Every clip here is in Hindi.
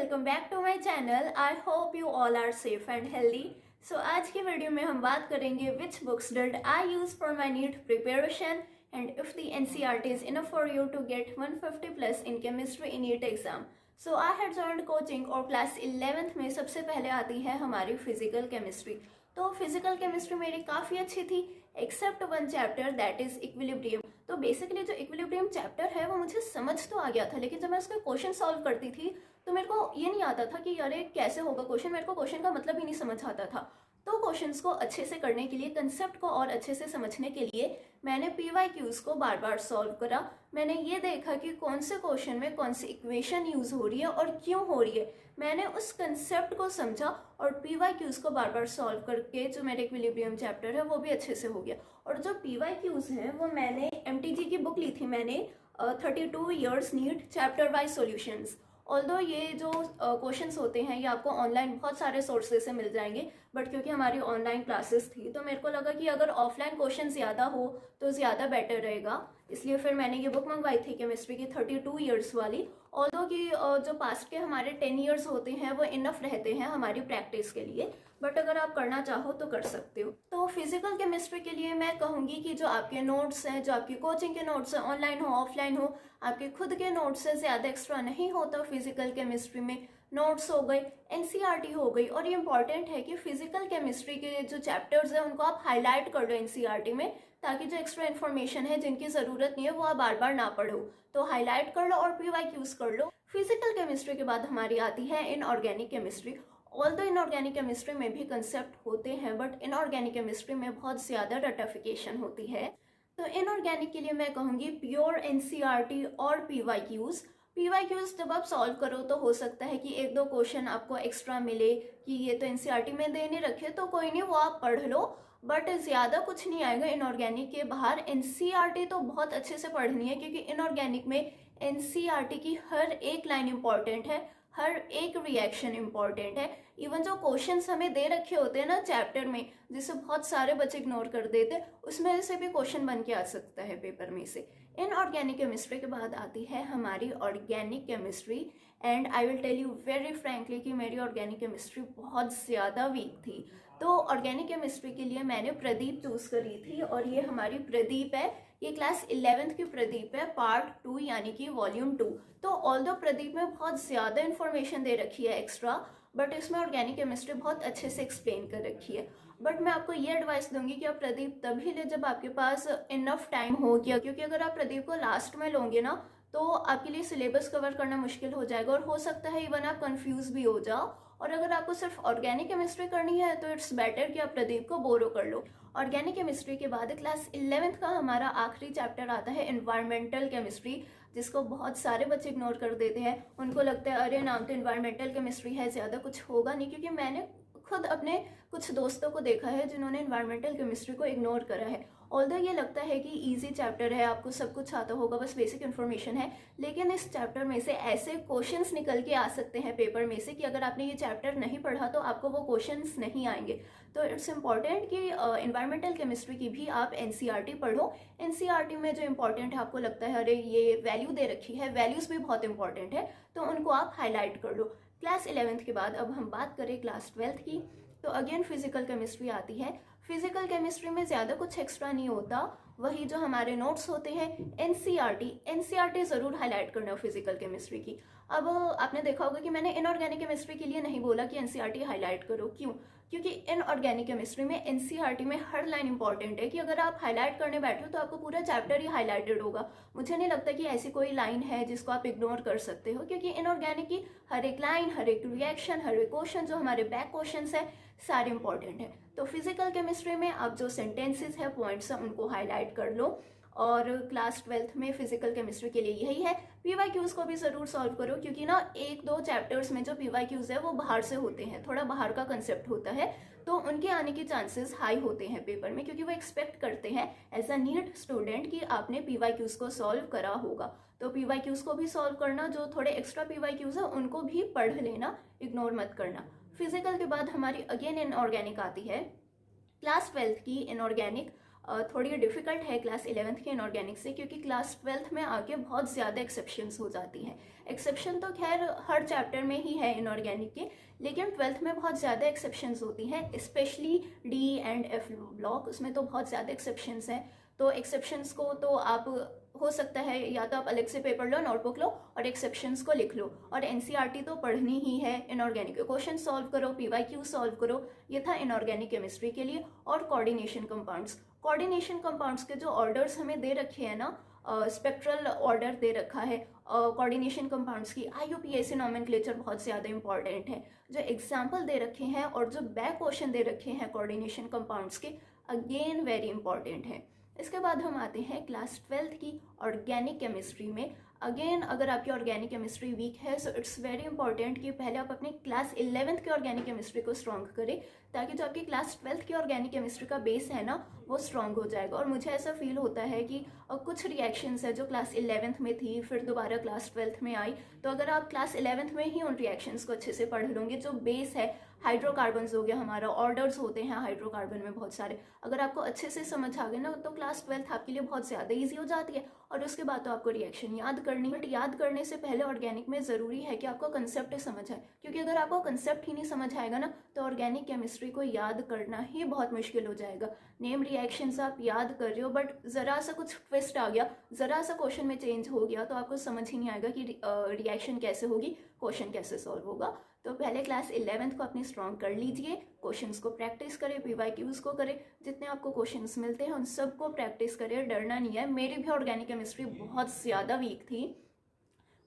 Welcome back to my channel. I hope you all are safe and healthy. So आज की वीडियो में हम बात करेंगे which books did I use for my NEET preparation and if the NCERT is enough for you to gate 150 plus in chemistry in NEET exam. So I had joined coaching और क्लास 11th में सबसे पहले आती है हमारी फिजिकल केमिस्ट्री। तो फिजिकल केमिस्ट्री मेरी काफ़ी अच्छी थी except one chapter that is equilibrium. तो बेसिकली जो इक्विलिब्रियम चैप्टर है वो मुझे समझ तो आ गया था, लेकिन जब मैं उसके क्वेश्चन सॉल्व करती थी तो मेरे को ये नहीं आता था कि अरे कैसे होगा क्वेश्चन, मेरे को क्वेश्चन का मतलब ही नहीं समझ आता था। तो क्वेश्चंस को अच्छे से करने के लिए, कंसेप्ट को और अच्छे से समझने के लिए मैंने PYQs को बार बार सॉल्व करा। मैंने ये देखा कि कौन से क्वेश्चन में कौन सी इक्वेशन यूज हो रही है और क्यों हो रही है। मैंने उस कंसेप्ट को समझा और PYQs को बार बार सॉल्व करके जो मेरे इक्विलिब्रियम चैप्टर है वो भी अच्छे से हो गया। और जो PYQs हैं वो मैंने MTG की बुक ली थी, मैंने 32 years NEET chapter wise solutions. Although ये जो क्वेश्चंस होते हैं ये आपको ऑनलाइन बहुत सारे सोर्सेज से मिल जाएंगे, बट क्योंकि हमारी ऑनलाइन क्लासेस थी तो मेरे को लगा कि अगर ऑफलाइन क्वेश्चन ज़्यादा हो तो ज़्यादा बेटर रहेगा, इसलिए फिर मैंने ये बुक मंगवाई थी केमिस्ट्री की 32 ईयर्स वाली। ऑल्दो कि जो पास्ट के हमारे 10 ईयर्स होते हैं वो इनफ रहते हैं हमारी प्रैक्टिस के लिए, बट अगर आप करना चाहो तो कर सकते हो। तो फिजिकल केमिस्ट्री के लिए मैं कहूँगी कि जो आपके नोट्स हैं, जो आपकी कोचिंग के नोट्स हैं, ऑनलाइन हो ऑफलाइन हो, आपके खुद के नोट्स से ज़्यादा एक्स्ट्रा नहीं हो तो फिजिकल केमिस्ट्री में नोट्स हो गई, एनसीईआरटी हो गई। और ये इंपॉर्टेंट है कि फिजिकल केमिस्ट्री के जो चैप्टर्स हैं उनको आप हाईलाइट कर लो एनसीईआरटी में, ताकि जो एक्स्ट्रा इन्फॉर्मेशन है जिनकी ज़रूरत नहीं है वो आप बार बार ना पढ़ो, तो हाईलाइट कर लो और PYQs कर लो। फिजिकल केमिस्ट्री के बाद हमारी आती है inorganic chemistry. Although inorganic chemistry में भी कंसेप्ट होते हैं, बट इनऑर्गेनिक केमिस्ट्री में बहुत ज़्यादा रटिफिकेशन होती है। तो इनऑर्गेनिक के लिए मैं कहूँगी प्योर एनसीईआरटी और PYQs जब आप सॉल्व करो तो हो सकता है कि एक दो क्वेश्चन आपको एक्स्ट्रा मिले कि ये तो एनसीईआरटी में देने रखे, तो कोई नहीं, वो आप पढ़ लो, बट ज़्यादा कुछ नहीं आएगा इनऑर्गेनिक के बाहर। एनसीईआरटी तो बहुत अच्छे से पढ़नी है क्योंकि इनऑर्गेनिक में एनसीईआरटी की हर एक लाइन इंपॉर्टेंट है, हर एक रिएक्शन इंपॉर्टेंट है। इवन जो क्वेश्चंस हमें दे रखे होते हैं ना चैप्टर में, जिसे बहुत सारे बच्चे इग्नोर कर देते, उसमें से भी क्वेश्चन बन के आ सकता है पेपर में से। इनऑर्गेनिक केमिस्ट्री के बाद आती है हमारी organic chemistry, and I will tell you very frankly कि मेरी ऑर्गेनिक केमिस्ट्री बहुत ज़्यादा वीक थी। तो ऑर्गेनिक केमिस्ट्री के लिए मैंने प्रदीप चूज़ करी थी, और ये हमारी प्रदीप है, ये क्लास 11th की प्रदीप है, पार्ट 2 यानी कि वॉल्यूम 2। तो ऑल्दो प्रदीप में बहुत ज़्यादा इन्फॉर्मेशन दे रखी है एक्स्ट्रा, बट इसमें ऑर्गेनिक केमिस्ट्री बहुत अच्छे से एक्सप्लेन कर रखी है। बट मैं आपको ये एडवाइस दूंगी कि आप प्रदीप तभी ले जब आपके पास इनफ टाइम हो गया, क्योंकि अगर आप प्रदीप को लास्ट में लोगे ना तो आपके लिए सिलेबस कवर करना मुश्किल हो जाएगा, और हो सकता है इवन आप कंफ्यूज भी हो जाओ। और अगर आपको सिर्फ ऑर्गेनिक केमिस्ट्री करनी है तो इट्स बेटर कि आप प्रदीप को बोरो कर लो। ऑर्गेनिक केमिस्ट्री के बाद क्लास 11th का हमारा आखिरी चैप्टर आता है एनवायरमेंटल केमिस्ट्री, जिसको बहुत सारे बच्चे इग्नोर कर देते हैं। उनको लगता है अरे नाम तो एनवायरमेंटल केमिस्ट्री है, ज़्यादा कुछ होगा नहीं, क्योंकि मैंने खुद अपने कुछ दोस्तों को देखा है जिन्होंने एनवायरमेंटल केमिस्ट्री को इग्नोर करा है। ऑल्दो ये लगता है कि इजी चैप्टर है, आपको सब कुछ आता होगा, बस बेसिक इन्फॉर्मेशन है, लेकिन इस चैप्टर में से ऐसे क्वेश्चंस निकल के आ सकते हैं पेपर में से कि अगर आपने ये चैप्टर नहीं पढ़ा तो आपको वो क्वेश्चंस नहीं आएंगे। तो इट्स इम्पॉर्टेंट कि एनवायरमेंटल केमिस्ट्री की भी आप एनसीईआरटी पढ़ो। एनसीईआरटी में जो इंपॉर्टेंट है, आपको लगता है अरे ये वैल्यू दे रखी है, वैल्यूज़ भी बहुत इंपॉर्टेंट है, तो उनको आप हाईलाइट कर लो। क्लास 11th के बाद अब हम बात करें क्लास 12th की, तो अगेन फिजिकल केमिस्ट्री आती है। फिजिकल केमिस्ट्री में ज़्यादा कुछ एक्स्ट्रा नहीं होता, वही जो हमारे नोट्स होते हैं। एनसीईआरटी ज़रूर हाईलाइट करना फिजिकल केमिस्ट्री की। अब आपने देखा होगा कि मैंने इनऑर्गेनिक केमिस्ट्री के लिए नहीं बोला कि एनसीईआरटी हाईलाइट करो, क्यों? क्योंकि इनऑर्गेनिक केमिस्ट्री में एनसीईआरटी में हर लाइन इंपॉर्टेंट है कि अगर आप हाईलाइट करने बैठो तो आपको पूरा चैप्टर ही हाईलाइटेड होगा। मुझे नहीं लगता कि ऐसी कोई लाइन है जिसको आप इग्नोर कर सकते हो, क्योंकि इनऑर्गेनिक की हर एक लाइन, हर एक रिएक्शन, हर एक क्वेश्चन, जो हमारे बैक क्वेश्चन है, सारे इंपॉर्टेंट है। तो फिजिकल केमिस्ट्री में आप जो सेंटेंसेस है, पॉइंट्स हैं, उनको हाईलाइट कर लो। और क्लास 12th में फिजिकल केमिस्ट्री के लिए यही है। PYQs को भी ज़रूर सॉल्व करो, क्योंकि ना एक दो चैप्टर्स में जो PYQs है वो बाहर से होते हैं, थोड़ा बाहर का कंसेप्ट होता है, तो उनके आने के चांसेस हाई होते हैं पेपर में, क्योंकि वो एक्सपेक्ट करते हैं एज अ नीट स्टूडेंट कि आपने PYQs को सॉल्व करा होगा। तो PYQs को भी सॉल्व करना, जो थोड़े एक्स्ट्रा PYQs है उनको भी पढ़ लेना, इग्नोर मत करना। फिजिकल के बाद हमारी अगेन इनऑर्गेनिक आती है, क्लास 12th की इनऑर्गेनिक। थोड़ी डिफ़िकल्ट है क्लास 11th के इनऑर्गेनिक से, क्योंकि क्लास 12th में आके बहुत ज़्यादा एक्सेप्शंस हो जाती हैं। एक्सेप्शन तो खैर हर चैप्टर में ही है इनऑर्गेनिक के, लेकिन 12th में बहुत ज़्यादा एक्सेप्शंस होती हैं, specially D and F block, उसमें तो बहुत ज़्यादा एक्सेप्शंस हैं। तो एक्सेप्शंस को तो आप हो सकता है या तो आप अलग से पेपर लो, नोटबुक लो और एक्सेप्शंस को लिख लो, और एनसीईआरटी तो पढ़नी ही है। इनऑर्गेनिक के क्वेश्चन सॉल्व करो, पीवाईक्यू सॉल्व करो। ये था इनऑर्गेनिक केमिस्ट्री के लिए। और कोऑर्डिनेशन कंपाउंड्स, कोऑर्डिनेशन कंपाउंड्स के जो ऑर्डर्स हमें दे रखे हैं ना, स्पेक्ट्रल ऑर्डर दे रखा है कोऑर्डिनेशन कंपाउंड्स की, IUPAC नॉमेनक्लेचर बहुत ज़्यादा इंपॉर्टेंट है। जो एग्जाम्पल दे रखे हैं और जो बैक क्वेश्चन दे रखे हैं कोऑर्डिनेशन कंपाउंड्स के, अगेन वेरी इंपॉर्टेंट है। इसके बाद हम आते हैं क्लास 12th की ऑर्गेनिक केमिस्ट्री में। अगेन अगर आपकी ऑर्गेनिक केमिस्ट्री वीक है, सो इट्स वेरी इंपॉर्टेंट कि पहले आप अपनी क्लास 11th की ऑर्गेनिक केमिस्ट्री को स्ट्रॉन्ग करें, ताकि जो आपकी क्लास 12th की ऑर्गेनिक केमिस्ट्री का बेस है ना, वो स्ट्रॉन्ग हो जाएगा। और मुझे ऐसा फील होता है कि कुछ रिएक्शंस है जो क्लास 11th में थी, फिर दोबारा क्लास 12th में आई, तो अगर आप क्लास 11th में ही उन रिएक्शंस को अच्छे से पढ़ लोगे, जो बेस है हाइड्रोकार्बन्स हो गया, हमारा ऑर्डर्स होते हैं हाइड्रोकार्बन में बहुत सारे, अगर आपको अच्छे से समझ आ गए ना, तो क्लास 12th आपके लिए बहुत ज़्यादा ईजी हो जाती है। और उसके बाद तो आपको रिएक्शन याद करनी, बट याद करने से पहले ऑर्गेनिक में ज़रूरी है कि आपको कंसेप्ट समझ आए, क्योंकि अगर आपको कंसेप्ट ही नहीं समझ आएगा ना, तो ऑर्गेनिक केमिस्ट्री को याद करना ही बहुत मुश्किल हो जाएगा। नेम रिएक्शंस आप याद कर रहे हो, बट ज़रा सा कुछ ट्विस्ट आ गया, ज़रा सा क्वेश्चन में चेंज हो गया, तो आपको समझ ही नहीं आएगा कि रिएक्शन कैसे होगी, क्वेश्चन कैसे सॉल्व होगा। तो पहले क्लास 11th को अपनी स्ट्रॉन्ग कर लीजिए, क्वेश्चंस को प्रैक्टिस करें, पीवाईक्यूज को करें, जितने आपको क्वेश्चंस मिलते हैं उन सबको प्रैक्टिस करें, डरना नहीं है। मेरी भी ऑर्गेनिक केमिस्ट्री बहुत ज़्यादा वीक थी।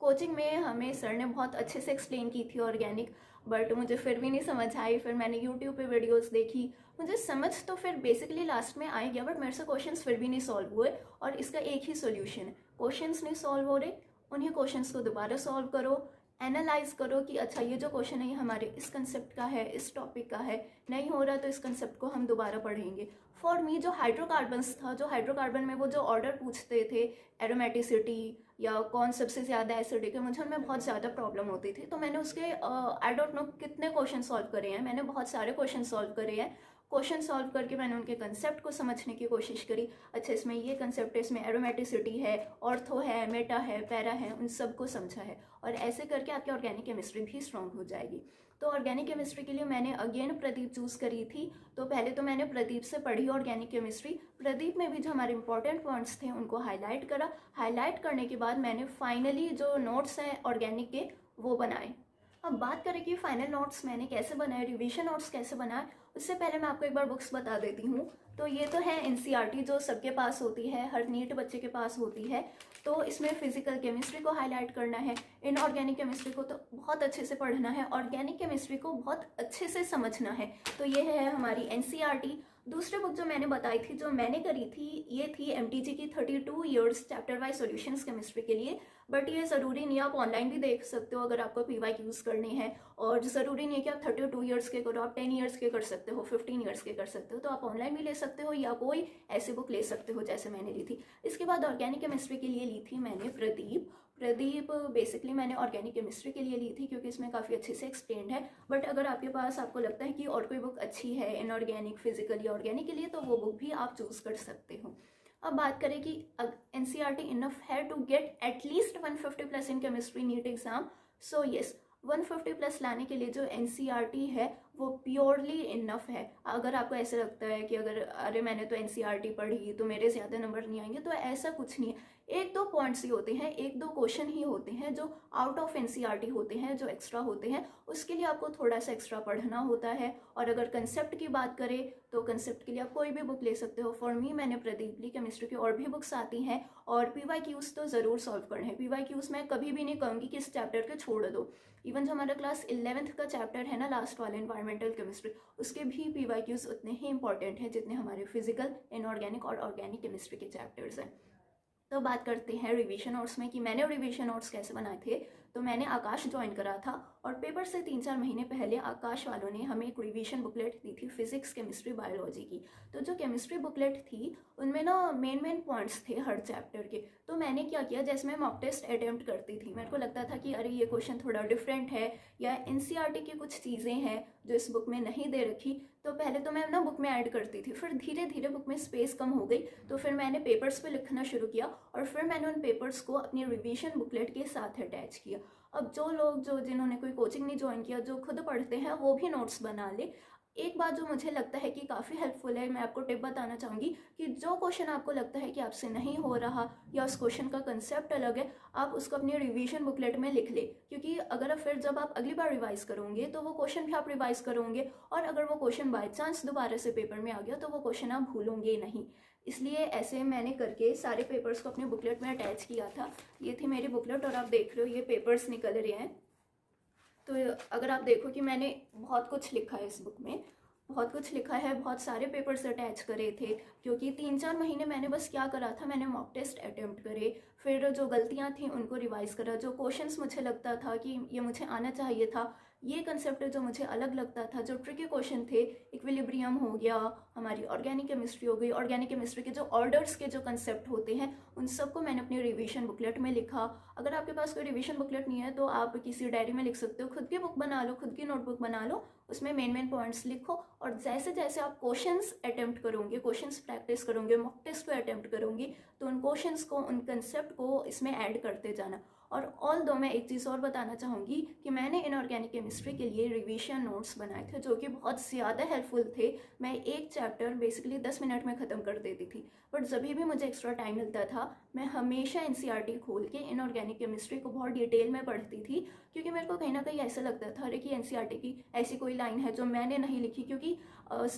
कोचिंग में हमें सर ने बहुत अच्छे से एक्सप्लेन की थी ऑर्गेनिक, बट मुझे फिर भी नहीं समझ आई। फिर मैंने यूट्यूब पे वीडियोस देखी, मुझे समझ तो फिर बेसिकली लास्ट में आ गया, बट मेरे से क्वेश्चंस फिर भी नहीं सॉल्व हुए। और इसका एक ही सोल्यूशन है, क्वेश्चंस नहीं सॉल्व हो रहे, उन्हीं क्वेश्चंस को दोबारा सॉल्व करो, एनालाइज करो कि अच्छा ये जो क्वेश्चन है ये हमारे इस कंसेप्ट का है, इस टॉपिक का है, नहीं हो रहा तो इस कंसेप्ट को हम दोबारा पढ़ेंगे। फॉर मी जो हाइड्रोकार्बन्स था, जो हाइड्रोकार्बन में वो जो ऑर्डर पूछते थे, एरोमेटिसिटी या कौन सबसे ज़्यादा एसिडिक है, मुझे उनमें बहुत ज़्यादा प्रॉब्लम होती थी। तो मैंने उसके आई डोंट नो कितने क्वेश्चन सॉल्व करे हैं, मैंने बहुत सारे क्वेश्चन सॉल्व करे हैं। क्वेश्चन सॉल्व करके मैंने उनके कंसेप्ट को समझने की कोशिश करी। अच्छा इसमें ये कंसेप्ट है, इसमें एरोमेटिसिटी है, ऑर्थो है, मेटा है, पैरा है, उन सबको समझा है। और ऐसे करके आपकी ऑर्गेनिक केमिस्ट्री भी स्ट्रॉन्ग हो जाएगी। तो ऑर्गेनिक केमिस्ट्री के लिए मैंने अगेन प्रदीप चूज़ करी थी। तो पहले तो मैंने प्रदीप से पढ़ी ऑर्गेनिक केमिस्ट्री, प्रदीप में भी जो हमारे इंपॉर्टेंट पॉइंट्स थे उनको हाईलाइट करा। हाईलाइट करने के बाद मैंने फाइनली जो नोट्स हैं ऑर्गेनिक के वो बनाए। अब बात करें कि फाइनल नोट्स मैंने कैसे बनाए, रिवीजन नोट्स कैसे बनाए, उससे पहले मैं आपको एक बार बुक्स बता देती हूँ। तो ये तो है एनसीईआरटी जो सबके पास होती है, हर नीट बच्चे के पास होती है। तो इसमें फिजिकल केमिस्ट्री को हाईलाइट करना है, इनऑर्गेनिक केमिस्ट्री को तो बहुत अच्छे से पढ़ना है, ऑर्गेनिक केमिस्ट्री को बहुत अच्छे से समझना है। तो ये है हमारी एनसीईआरटी। दूसरी बुक जो मैंने बताई थी, जो मैंने करी थी, ये थी एमटीजी की 32 years chapter wise solutions chemistry के लिए। बट ये ज़रूरी नहीं है, आप ऑनलाइन भी देख सकते हो अगर आपको पीवाईक्यूज करने हैं। और ज़रूरी नहीं है कि आप 32 इयर्स के करो, आप 10 इयर्स के कर सकते हो, 15 इयर्स के कर सकते हो। तो आप ऑनलाइन भी ले सकते हो या कोई ऐसी बुक ले सकते हो जैसे मैंने ली थी। इसके बाद ऑर्गेनिक केमिस्ट्री के लिए ली थी मैंने प्रदीप। बेसिकली मैंने ऑर्गेनिक केमिस्ट्री के लिए ली थी क्योंकि इसमें काफ़ी अच्छे से एक्सप्लेन्ड है। बट अगर आपके पास आपको लगता है कि और कोई बुक अच्छी है इनऑर्गेनिक, फिजिकल या ऑर्गेनिक के लिए, तो वो बुक भी आप चूज़ कर सकते हो। अब बात करें कि एनसीईआरटी इनफ है to get at least 150 plus in chemistry NEET exam. So yes, 150 plus लाने के लिए जो एनसीईआरटी है वो प्योरली इनफ है। अगर आपको ऐसा लगता है कि अगर अरे मैंने तो एनसीईआरटी पढ़ी तो मेरे ज़्यादा नंबर नहीं आएंगे, तो ऐसा कुछ नहीं है। एक दो पॉइंट्स ही होते हैं, एक दो क्वेश्चन ही होते हैं जो आउट ऑफ एनसीईआरटी होते हैं, जो एक्स्ट्रा होते हैं, उसके लिए आपको थोड़ा सा एक्स्ट्रा पढ़ना होता है। और अगर कंसेप्ट की बात करें तो कंसेप्ट के लिए आप कोई भी बुक ले सकते हो। फॉर मी मैंने प्रदीप ली, केमिस्ट्री की और भी बुक्स आती हैं। और पीवाईक्यूज तो ज़रूर सॉल्व करने हैं। पीवाईक्यूज मैं कभी भी नहीं कहूँगी कि इस चैप्टर के छोड़ दो। इवन जो हमारा क्लास 11th का चैप्टर है ना, लास्ट वाला एनवायरमेंटल केमिस्ट्री, उसके भी पीवाईक्यूज उतने ही इंपॉर्टेंट हैं जितने हमारे फिजिकल, इनऑर्गेनिक और ऑर्गेनिक केमिस्ट्री के चैप्टर्स हैं। तो बात करते हैं रिवीजन नोट्स में कि मैंने रिवीजन नोट्स कैसे बनाए थे। तो मैंने आकाश ज्वाइन करा था और पेपर से 3-4 महीने पहले आकाश वालों ने हमें एक रिवीजन बुकलेट दी थी फिजिक्स, केमिस्ट्री, बायोलॉजी की। तो जो केमिस्ट्री बुकलेट थी उनमें ना मेन पॉइंट्स थे हर चैप्टर के। तो मैंने क्या किया, जैसे मैं मॉक टेस्ट अटेम्प्ट करती थी, मेरे को लगता था कि अरे ये क्वेश्चन थोड़ा डिफरेंट है या एनसीईआरटी की कुछ चीज़ें हैं जो इस बुक में नहीं दे रखी, तो पहले तो मैं ना बुक में ऐड करती थी। फिर धीरे धीरे बुक में स्पेस कम हो गई तो फिर मैंने पेपर्स पे लिखना शुरू किया और फिर मैंने उन पेपर्स को अपनी रिवीजन बुकलेट के साथ अटैच किया। अब जो लोग जिन्होंने कोई कोचिंग नहीं ज्वाइन किया, जो खुद पढ़ते हैं, वो भी नोट्स बना ले। एक बात जो मुझे लगता है कि काफ़ी हेल्पफुल है, मैं आपको टिप बताना चाहूँगी कि जो क्वेश्चन आपको लगता है कि आपसे नहीं हो रहा या उस क्वेश्चन का कंसेप्ट अलग है, आप उसको अपनी रिवीजन बुकलेट में लिख ले। क्योंकि अगर फिर जब आप अगली बार रिवाइज करोगे तो वो क्वेश्चन भी आप रिवाइज करोगे और अगर वो क्वेश्चन बाय चांस दोबारा से पेपर में आ गया तो वो क्वेश्चन आप भूलोगे नहीं। इसलिए ऐसे मैंने करके सारे पेपर्स को अपने बुकलेट में अटैच किया था। ये थी मेरी बुकलेट और आप देख रहे हो ये पेपर्स निकल रहे हैं। तो अगर आप देखो कि मैंने बहुत कुछ लिखा है इस बुक में, बहुत कुछ लिखा है, बहुत सारे पेपर्स अटैच करे थे। क्योंकि 3-4 महीने मैंने बस क्या करा था, मैंने मॉक टेस्ट अटेम्प्ट करे, फिर जो गलतियां थी उनको रिवाइज करा, जो क्वेश्चंस मुझे लगता था कि ये मुझे आना चाहिए था, ये कंसेप्ट जो मुझे अलग लगता था, जो ट्रिकी क्वेश्चन थे, इक्विलिब्रियम हो गया, हमारी ऑर्गेनिक केमिस्ट्री हो गई, ऑर्गेनिक केमिस्ट्री के जो ऑर्डर्स के जो कंसेप्ट होते हैं उन सबको मैंने अपनी रिवीजन बुकलेट में लिखा। अगर आपके पास कोई रिवीजन बुकलेट नहीं है तो आप किसी डायरी में लिख सकते हो, खुद की बुक बना लो, खुद की नोटबुक बना लो, उसमें मेन पॉइंट्स लिखो और जैसे जैसे आप क्वेश्चंस अटेम्प्ट करोगे, क्वेश्चंस प्रैक्टिस करोगे, मॉक टेस्ट पे अटेम्प्ट करोगे तो उन क्वेश्चंस को, उन कंसेप्ट को इसमें ऐड करते जाना। और ऑल दो मैं एक चीज़ और बताना चाहूँगी कि मैंने इनऑर्गेनिक केमिस्ट्री के लिए रिवीजन नोट्स बनाए थे जो कि बहुत ज़्यादा हेल्पफुल थे। मैं एक चैप्टर बेसिकली 10 मिनट में ख़त्म कर देती थी, बट जब भी मुझे एक्स्ट्रा टाइम मिलता था मैं हमेशा एनसीईआरटी खोल के इनऑर्गेनिक केमिस्ट्री को बहुत डिटेल में पढ़ती थी। क्योंकि मेरे को कहीं ना कहीं ऐसा लगता था अरे कि एनसीईआरटी की ऐसी कोई लाइन है जो मैंने नहीं लिखी, क्योंकि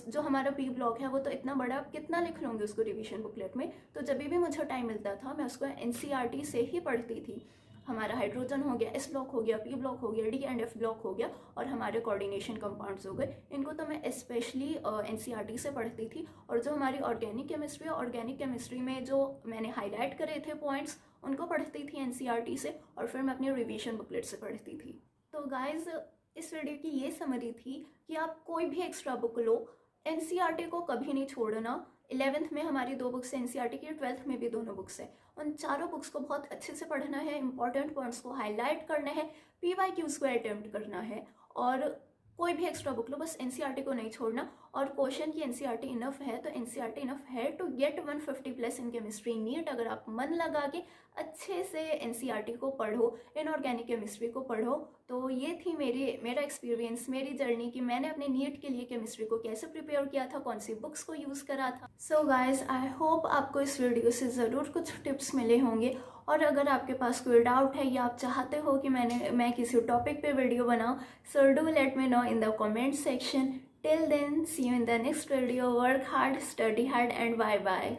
जो हमारा पी ब्लॉक है वो तो इतना बड़ा, आप कितना लिख लोगे उसको रिवीजन बुकलेट में। तो जब भी मुझे टाइम मिलता था मैं उसको एनसीईआरटी से ही पढ़ती थी। हमारा हाइड्रोजन हो गया, एस ब्लॉक हो गया, पी ब्लॉक हो गया, डी एंड एफ ब्लॉक हो गया और हमारे कोऑर्डिनेशन कंपाउंड्स हो गए, इनको तो मैं स्पेशली एनसीईआरटी से पढ़ती थी। और जो हमारी ऑर्गेनिक केमिस्ट्री, ऑर्गेनिक केमिस्ट्री में जो मैंने हाईलाइट करे थे पॉइंट्स उनको पढ़ती थी एनसीईआरटी से और फिर मैं अपनी रिवीजन बुकलेट से पढ़ती थी। तो गाइज इस वीडियो की ये समरी थी कि आप कोई भी एक्स्ट्रा बुक लो, एनसीईआरटी को कभी नहीं छोड़ना। 11th में हमारी 2 बुक्स है एनसीईआरटी की, 12th में भी दोनों बुक्स है। उन चारों बुक्स को बहुत अच्छे से पढ़ना है, इंपॉर्टेंट पॉइंट्स को हाईलाइट करना है, पीवाईक्यूज को अटेम्प्ट करना है और कोई भी एक्स्ट्रा बुक लो, बस एनसीईआरटी को नहीं छोड़ना। और क्वेश्चन की एनसीईआरटी इनफ है तो एनसीईआरटी इनफ है to get 150+ in chemistry NEET. अगर आप मन लगा के अच्छे से एनसीईआरटी को पढ़ो, इनऑर्गेनिक केमिस्ट्री को पढ़ो। तो ये थी मेरा एक्सपीरियंस, मेरी जर्नी कि मैंने अपने नीट के लिए केमिस्ट्री को कैसे प्रिपेयर किया था, कौन सी बुक्स को यूज़ करा था। सो गाइज आई होप आपको इस वीडियो से ज़रूर कुछ टिप्स मिले होंगे। और अगर आपके पास कोई डाउट है या आप चाहते हो कि मैं किसी टॉपिक पे वीडियो बनाऊँ, so do let me know in the comment section. Till then, see you in the next video. Work hard, study hard, and bye bye.